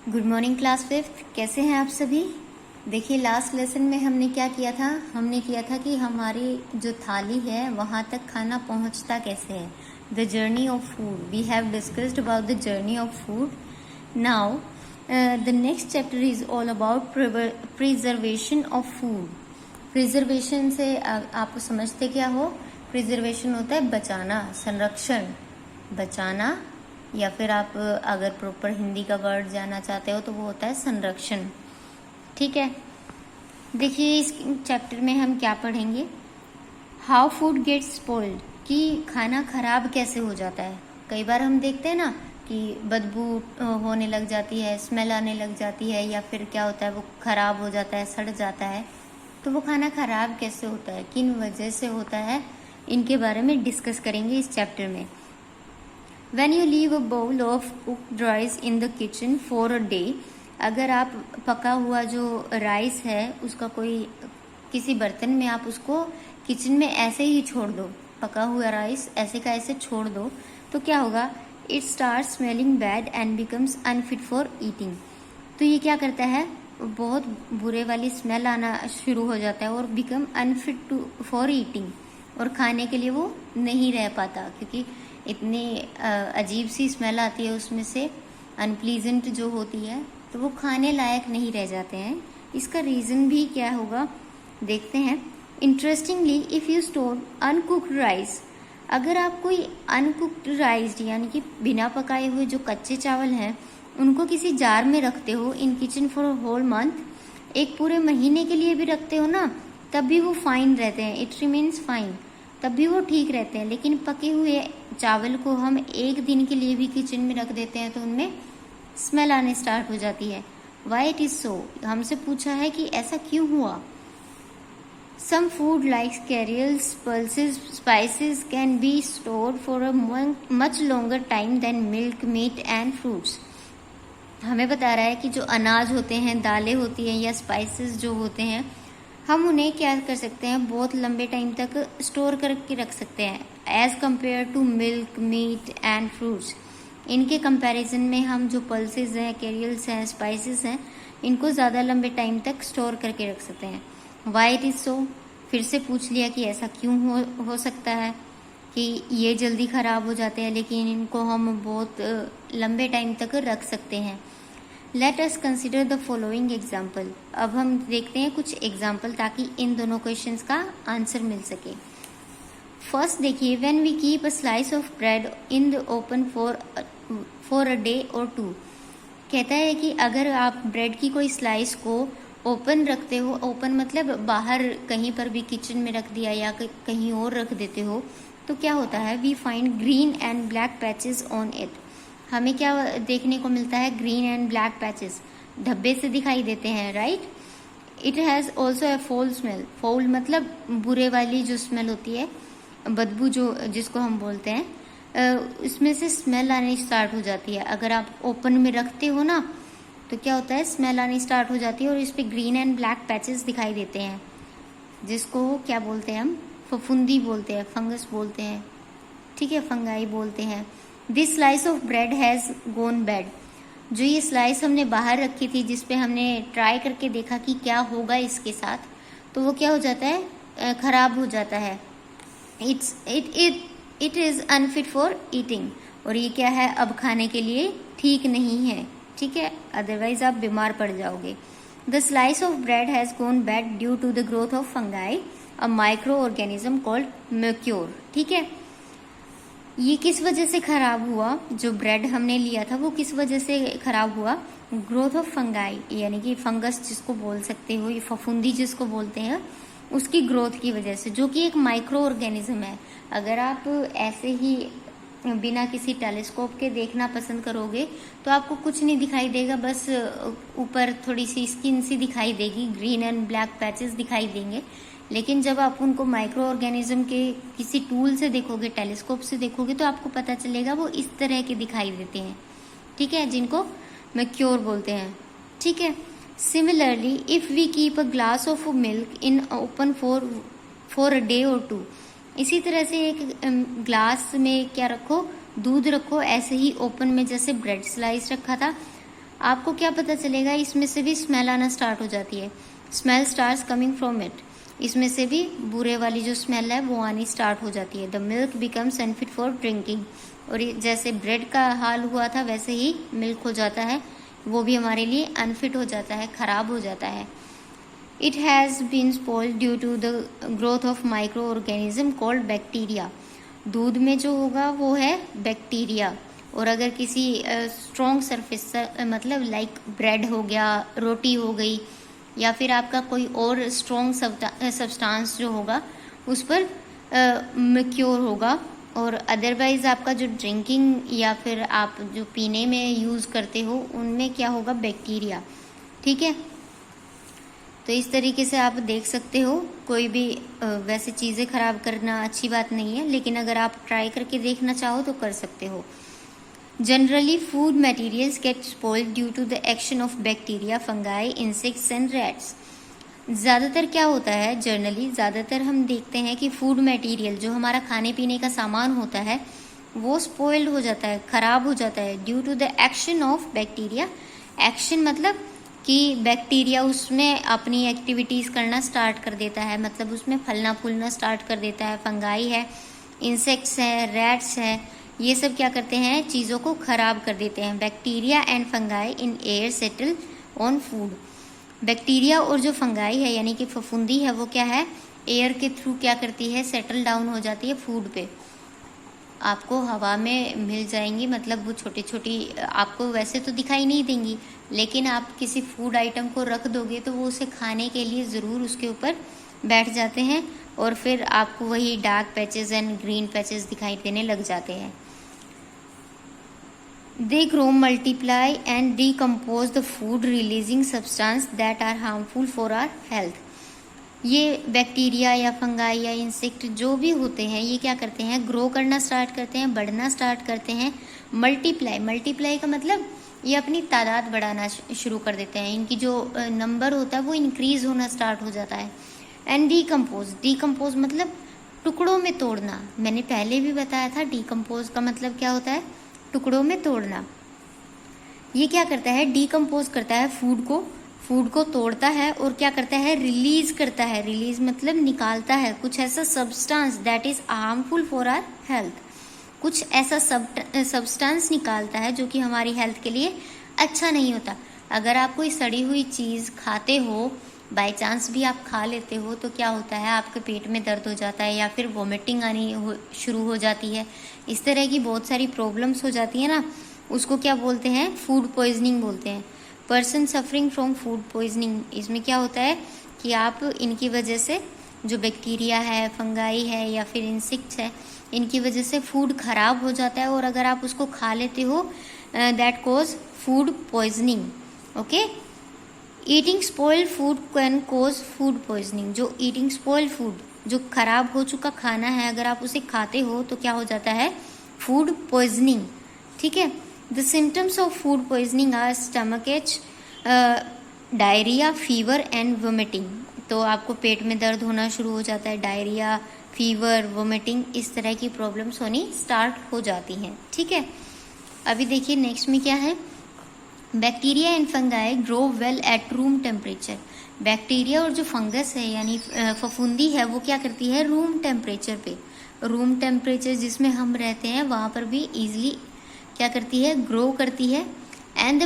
Good morning class fifth. कैसे हैं आप सभी। देखिए लास्ट लेसन में हमने क्या किया था, हमने किया था कि हमारी जो थाली है वहाँ तक खाना पहुँचता कैसे है, the journey of food. We have discussed about the journey of food. Now the next chapter is all about preservation of food. Preservation से आप समझते क्या हो। प्रिजर्वेशन होता है बचाना, संरक्षण, बचाना, या फिर आप अगर प्रॉपर हिंदी का वर्ड जानना चाहते हो तो वो होता है संरक्षण। ठीक है, देखिए इस चैप्टर में हम क्या पढ़ेंगे, हाउ फूड गेट्स स्पॉइल्ड, कि खाना खराब कैसे हो जाता है। कई बार हम देखते हैं ना कि बदबू होने लग जाती है, स्मेल आने लग जाती है, या फिर क्या होता है वो खराब हो जाता है, सड़ जाता है। तो वो खाना खराब कैसे होता है, किन वजह से होता है, इनके बारे में डिस्कस करेंगे इस चैप्टर में। When you leave a bowl of cooked rice in the kitchen for a day, अगर आप पका हुआ जो राइस है उसका कोई किसी बर्तन में आप उसको किचन में ऐसे ही छोड़ दो, पका हुआ राइस ऐसे का ऐसे छोड़ दो, तो क्या होगा, it start smelling bad and becomes unfit for eating. तो ये क्या करता है, बहुत बुरे वाली स्मेल आना शुरू हो जाता है और become unfit to for eating, और खाने के लिए वो नहीं रह पाता, क्योंकि इतनी अजीब सी स्मेल आती है उसमें से, अनप्लीजेंट जो होती है, तो वो खाने लायक नहीं रह जाते हैं। इसका रीज़न भी क्या होगा देखते हैं। Interestingly if you store uncooked rice, अगर आप कोई अनकुक्ड राइस यानी कि बिना पकाए हुए जो कच्चे चावल हैं उनको किसी जार में रखते हो in kitchen for whole month, एक पूरे महीने के लिए भी रखते हो ना, तब भी वो फाइन रहते हैं, इट रिमेन्स फाइन, तब भी वो ठीक रहते हैं। लेकिन पके हुए चावल को हम एक दिन के लिए भी किचन में रख देते हैं तो उनमें स्मेल आने स्टार्ट हो जाती है। वाई इट इज सो, हमसे पूछा है कि ऐसा क्यों हुआ। Some food like cereals, pulses, spices can be stored for a much longer time than milk, meat and fruits. हमें बता रहा है कि जो अनाज होते हैं, दालें होती हैं या स्पाइसेस जो होते हैं, हम उन्हें क्या कर सकते हैं, बहुत लंबे टाइम तक स्टोर करके रख सकते हैं as compare to milk, meat and fruits. इनके कंपैरिजन में हम जो पल्सेस हैं, कैरियल्स हैं, स्पाइसेस हैं, इनको ज़्यादा लंबे टाइम तक स्टोर करके रख सकते हैं। वाई इट इज़ सो, फिर से पूछ लिया कि ऐसा क्यों हो सकता है कि ये जल्दी ख़राब हो जाते हैं लेकिन इनको हम बहुत लंबे टाइम तक रख सकते हैं। Let us consider the following example. अब हम देखते हैं कुछ एग्जाम्पल ताकि इन दोनों क्वेश्चंस का आंसर मिल सके। फर्स्ट देखिए, when we keep a slice of bread in the open for a day और टू। कहता है कि अगर आप ब्रेड की कोई स्लाइस को ओपन रखते हो, ओपन मतलब बाहर कहीं पर भी किचन में रख दिया या कहीं और रख देते हो, तो क्या होता है, we find green and black patches on it. हमें क्या देखने को मिलता है, ग्रीन एंड ब्लैक पैचेस, धब्बे से दिखाई देते हैं, right. It has also a foul smell, foul मतलब बुरे वाली जो स्मेल होती है, बदबू जो जिसको हम बोलते हैं, इसमें से स्मेल आनी स्टार्ट हो जाती है। अगर आप ओपन में रखते हो ना तो क्या होता है, स्मेल आनी स्टार्ट हो जाती है और इस पर ग्रीन एंड ब्लैक पैचेस दिखाई देते हैं, जिसको क्या बोलते हैं हम, फफूंदी बोलते हैं, फंगस बोलते हैं, ठीक है, फंगाई बोलते हैं। This slice of bread has gone bad, जो ये स्लाइस हमने बाहर रखी थी जिसपे हमने ट्राई करके देखा कि क्या होगा इसके साथ, तो वो क्या हो जाता है, खराब हो जाता है। It is unfit for eating, और ये क्या है, अब खाने के लिए ठीक नहीं है, ठीक है, अदरवाइज आप बीमार पड़ जाओगे। The slice of bread has gone bad due to the growth of fungi, a micro organism called mucor. ठीक है, ये किस वजह से खराब हुआ, जो ब्रेड हमने लिया था वो किस वजह से खराब हुआ, ग्रोथ ऑफ फंगाई, यानी कि फंगस जिसको बोल सकते हो, ये फफूंदी जिसको बोलते हैं, उसकी ग्रोथ की वजह से, जो कि एक माइक्रो ऑर्गेनिज्म है। अगर आप ऐसे ही बिना किसी टेलीस्कोप के देखना पसंद करोगे तो आपको कुछ नहीं दिखाई देगा, बस ऊपर थोड़ी सी स्किन सी दिखाई देगी, ग्रीन एंड ब्लैक पैचेस दिखाई देंगे। लेकिन जब आप उनको माइक्रो ऑर्गेनिज्म के किसी टूल से देखोगे, टेलीस्कोप से देखोगे, तो आपको पता चलेगा वो इस तरह के दिखाई देते हैं, ठीक है, जिनको मैक्योर बोलते हैं, ठीक है। Similarly if we keep a glass of milk in open for a day और टू, इसी तरह से एक ग्लास में क्या रखो, दूध रखो, ऐसे ही ओपन में जैसे ब्रेड स्लाइस रखा था, आपको क्या पता चलेगा, इसमें से भी स्मेल आना स्टार्ट हो जाती है, smell starts coming from it, इसमें से भी बुरे वाली जो स्मेल है वो आनी स्टार्ट हो जाती है। The milk becomes unfit for drinking, और जैसे ब्रेड का हाल हुआ था वैसे ही मिल्क हो जाता है, वो भी हमारे लिए अनफिट हो जाता है, खराब हो जाता है। It has been spoiled due to the growth of micro organism called bacteria. दूध में जो होगा वो है बैक्टीरिया, और अगर किसी स्ट्रॉन्ग सरफेस मतलब लाइक ब्रेड हो गया, रोटी हो गई, या फिर आपका कोई और स्ट्रॉन्ग सब्सटेंस जो होगा उस पर मैक्योर होगा, और अदरवाइज आपका जो ड्रिंकिंग या फिर आप जो पीने में यूज़ करते हो उनमें क्या होगा, बैक्टीरिया। ठीक है, तो इस तरीके से आप देख सकते हो, कोई भी वैसे चीज़ें खराब करना अच्छी बात नहीं है, लेकिन अगर आप ट्राई करके देखना चाहो तो कर सकते हो। Generally food materials get spoiled due to the action of bacteria, fungi, insects and rats. ज़्यादातर क्या होता है, जनरली ज़्यादातर हम देखते हैं कि फूड मटेरियल जो हमारा खाने पीने का सामान होता है वो स्पॉइल्ड हो जाता है, ख़राब हो जाता है due to the action of bacteria. Action मतलब कि बैक्टीरिया उसमें अपनी एक्टिविटीज़ करना स्टार्ट कर देता है, मतलब उसमें फलना फूलना स्टार्ट कर देता है। फंगाई है, इंसेक्ट्स हैं, रैट्स हैं, ये सब क्या करते हैं, चीज़ों को ख़राब कर देते हैं। Bacteria and fungi in air settle on food. Bacteria और जो फंगाई है यानी कि फफूंदी है वो क्या है, एयर के थ्रू क्या करती है, सेटल डाउन हो जाती है फूड पे, आपको हवा में मिल जाएंगी, मतलब वो छोटी छोटी आपको वैसे तो दिखाई नहीं देंगी, लेकिन आप किसी फूड आइटम को रख दोगे तो वो उसे खाने के लिए ज़रूर उसके ऊपर बैठ जाते हैं, और फिर आपको वही dark patches and green patches दिखाई देने लग जाते हैं। They grow, multiply and decompose the food, releasing substances that are harmful for our health. ये बैक्टीरिया या फंगाई या इंसेक्ट जो भी होते हैं ये क्या करते हैं, ग्रो करना स्टार्ट करते हैं, बढ़ना स्टार्ट करते हैं। मल्टीप्लाई, मल्टीप्लाई का मतलब ये अपनी तादाद बढ़ाना शुरू कर देते हैं, इनकी जो नंबर होता है वो इंक्रीज होना स्टार्ट हो जाता है। एंड डीकम्पोज, डीकम्पोज मतलब टुकड़ों में तोड़ना, मैंने पहले भी बताया था डीकम्पोज का मतलब क्या होता है, टुकड़ों में तोड़ना। ये क्या करता है, डीकम्पोज करता है फूड को तोड़ता है और क्या करता है, रिलीज करता है। रिलीज मतलब निकालता है कुछ ऐसा substance that is harmful for our health, कुछ ऐसा सब्सटेंस निकालता है जो कि हमारी हेल्थ के लिए अच्छा नहीं होता। अगर आप कोई सड़ी हुई चीज़ खाते हो, बाय चांस भी आप खा लेते हो, तो क्या होता है, आपके पेट में दर्द हो जाता है या फिर वोमिटिंग आनी शुरू हो जाती है, इस तरह की बहुत सारी प्रॉब्लम्स हो जाती है ना, उसको क्या बोलते हैं, फूड पॉइजनिंग बोलते हैं। Person suffering from food poisoning, इसमें क्या होता है कि आप इनकी वजह से, जो बैक्टीरिया है, फंगाई है या फिर इंसेक्ट्स है, इनकी वजह से फूड खराब हो जाता है, और अगर आप उसको खा लेते हो that cause food poisoning. Okay, eating spoiled food can cause food poisoning. जो ईटिंग स्पॉइल्ड फूड, जो खराब हो चुका खाना है, अगर आप उसे खाते हो तो क्या हो जाता है, फूड पॉइजनिंग। ठीक है, the symptoms of food poisoning are stomach H, diarrhoea, fever and vomiting. तो आपको पेट में दर्द होना शुरू हो जाता है, डायरिया, फीवर, वोमिटिंग, इस तरह की प्रॉब्लम्स होनी स्टार्ट हो जाती हैं। ठीक है, अभी देखिए नेक्स्ट में क्या है, bacteria and fungi grow well at room temperature. Bacteria और जो फंगस है यानी फफूंदी है वो क्या करती है, रूम टेम्परेचर पे, रूम टेम्परेचर जिसमें हम रहते हैं वहाँ पर भी इजीली क्या करती है, ग्रो करती है। And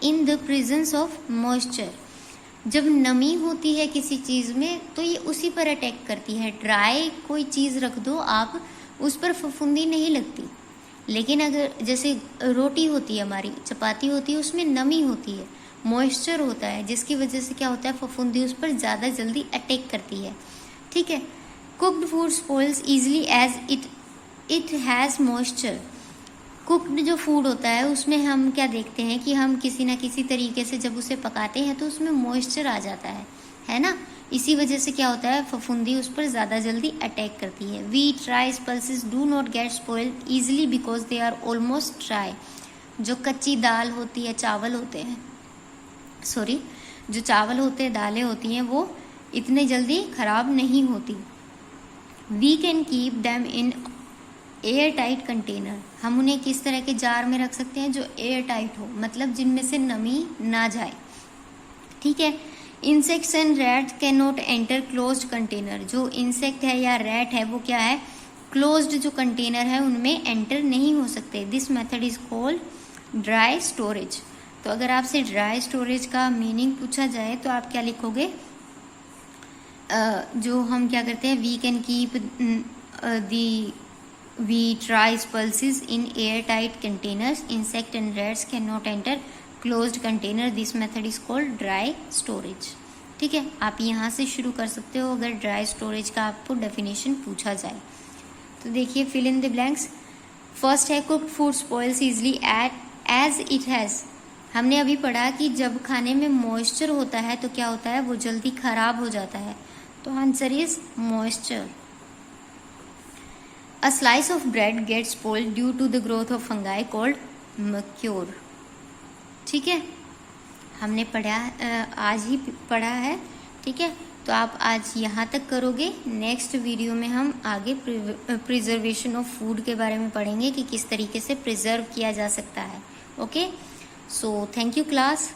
in the presence of moisture, जब नमी होती है किसी चीज़ में तो ये उसी पर अटैक करती है। ड्राई कोई चीज़ रख दो आप, उस पर फफूंदी नहीं लगती, लेकिन अगर जैसे रोटी होती है, हमारी चपाती होती है, उसमें नमी होती है, मॉइस्चर होता है, जिसकी वजह से क्या होता है, फफूंदी उस पर ज़्यादा जल्दी अटैक करती है। ठीक है, cooked food spoils easily as it has moisture. Cooked जो फूड होता है उसमें हम क्या देखते हैं कि हम किसी ना किसी तरीके से जब उसे पकाते हैं तो उसमें मॉइस्चर आ जाता है ना, इसी वजह से क्या होता है, फफूंदी उस पर ज़्यादा जल्दी अटैक करती है। Wheat, rice, pulses do not get spoiled easily because they are almost dry. जो कच्ची दाल होती है, चावल होते हैं, जो चावल होते हैं, दालें होती हैं, वो इतने जल्दी ख़राब नहीं होती। We can keep them in air tight container, हम उन्हें किस तरह के जार में रख सकते हैं जो एयर टाइट हो, मतलब जिनमें से नमी ना जाए, ठीक है। Insects and rats can not enter closed container, जो इंसेक्ट है या रैट है वो क्या है, क्लोज्ड जो कंटेनर है उनमें एंटर नहीं हो सकते। This method is called dry storage. तो अगर आपसे ड्राई स्टोरेज का मीनिंग पूछा जाए तो आप क्या लिखोगे, जो हम क्या करते हैं, we can keep the wheat, rice, pulses in airtight containers. Insect and rats cannot enter closed container. This method is called dry storage. ठीक है, आप यहाँ से शुरू कर सकते हो अगर ड्राई स्टोरेज का आपको डेफिनेशन पूछा जाए। तो देखिए fill in the blanks. First है cooked food spoils easily as it has. हमने अभी पढ़ा कि जब खाने में मॉइस्चर होता है तो क्या होता है, वो जल्दी खराब हो जाता है। तो answer is moisture. A slice of bread gets spoiled due to the growth of fungi called mercure. ठीक है, हमने पढ़ा, आज ही पढ़ा है, ठीक है। तो आप आज यहाँ तक करोगे। नेक्स्ट वीडियो में हम आगे प्रिजर्वेशन ऑफ फूड के बारे में पढ़ेंगे कि किस तरीके से प्रिजर्व किया जा सकता है। Okay, so thank you class.